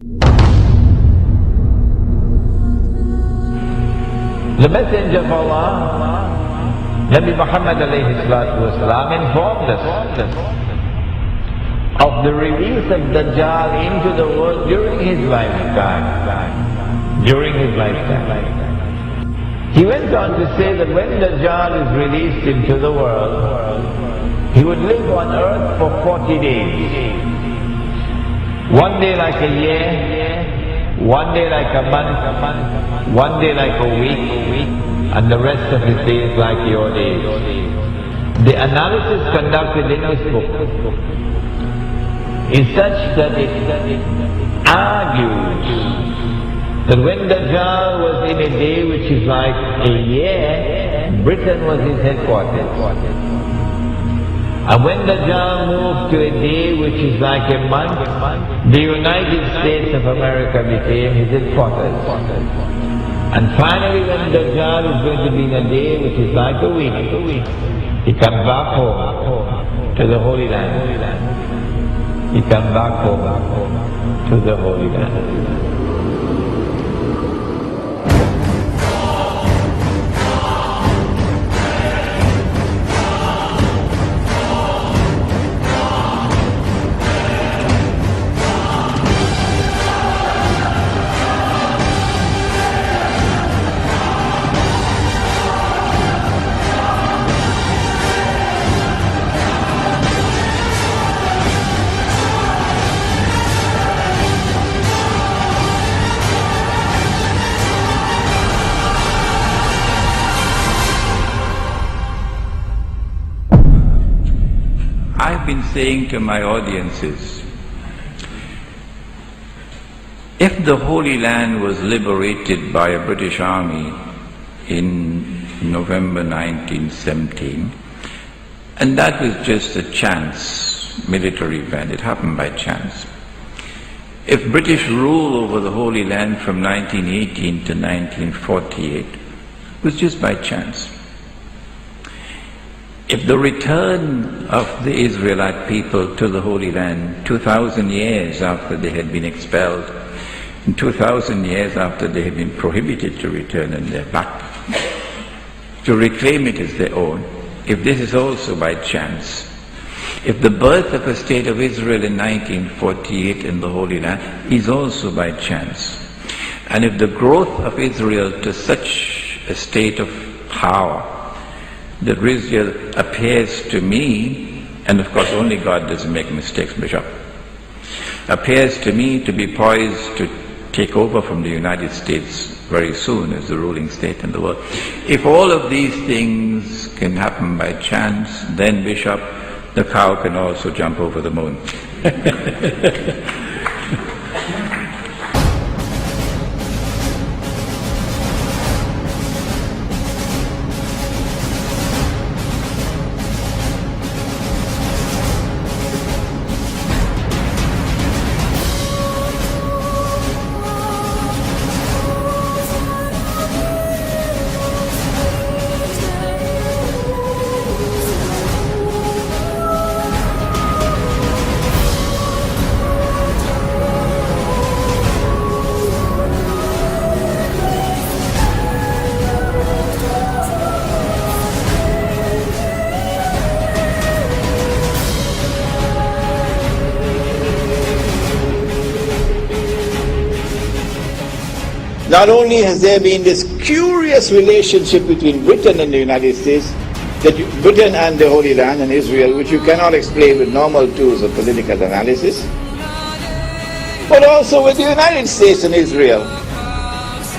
The Messenger of Allah, Nabi Muhammad alayhi salatu wasalam, informed us of the release of Dajjal into the world during his lifetime. He went on to say that when Dajjal is released into the world, he would live on earth for 40 days. One day like a year, one day like a month, one day like a week, and the rest of his days like your days. The analysis conducted in this book is such that it argues that when Dajjal was in a day which is like a year, Britain was his headquarters. And when Dajjal moved to a day which is like a month, the United States of America became his headquarters. And finally when Dajjal is going to be in a day which is like a week, he comes back home to the Holy Land. He comes back home to the Holy Land. I've been saying to my audiences, if the Holy Land was liberated by a British army in November 1917, and that was just a chance military event, it happened by chance. If British rule over the Holy Land from 1918 to 1948 was just by chance, if the return of the Israelite people to the Holy Land 2,000 years after they had been expelled, and 2,000 years after they had been prohibited to return and they're back, to reclaim it as their own, if this is also by chance, if the birth of a state of Israel in 1948 in the Holy Land is also by chance, and if the growth of Israel to such a state of power that Israel appears to me, and of course only God doesn't make mistakes, Bishop, appears to me to be poised to take over from the United States very soon as the ruling state in the world. If all of these things can happen by chance, then Bishop, the cow can also jump over the moon. Not only has there been this curious relationship between Britain and the United States, that Britain and the Holy Land and Israel, which you cannot explain with normal tools of political analysis, but also with the United States and Israel.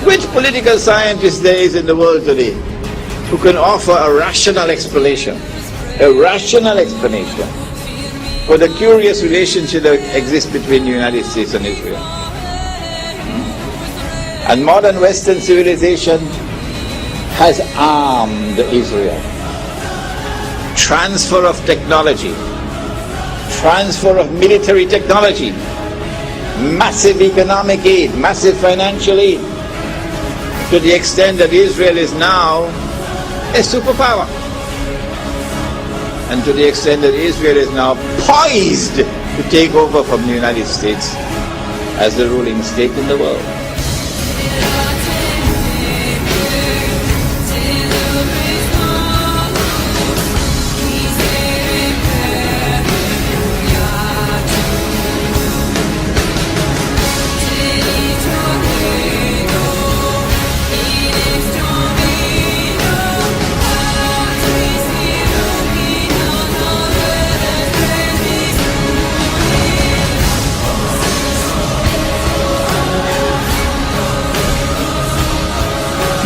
Which political scientist there is in the world today who can offer a rational explanation for the curious relationship that exists between the United States and Israel? And modern Western civilization has armed Israel. Transfer of technology, transfer of military technology, massive economic aid, massive financial aid, to the extent that Israel is now a superpower. And to the extent that Israel is now poised to take over from the United States as the ruling state in the world.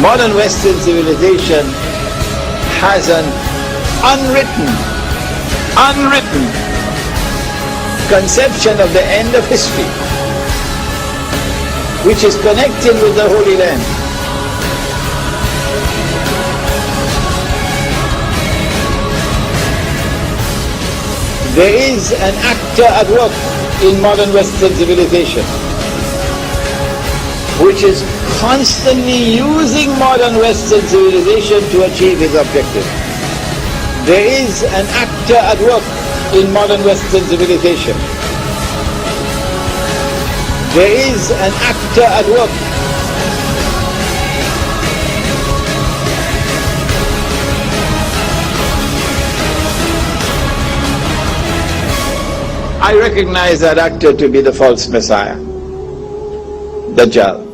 Modern Western civilization has an unwritten conception of the end of history, which is connected with the Holy Land. There is an actor at work in modern Western civilization, which is constantly using modern Western civilization to achieve his objective. There is an actor at work in modern Western civilization. There is an actor at work. I recognize that actor to be the false Messiah, Dajjal.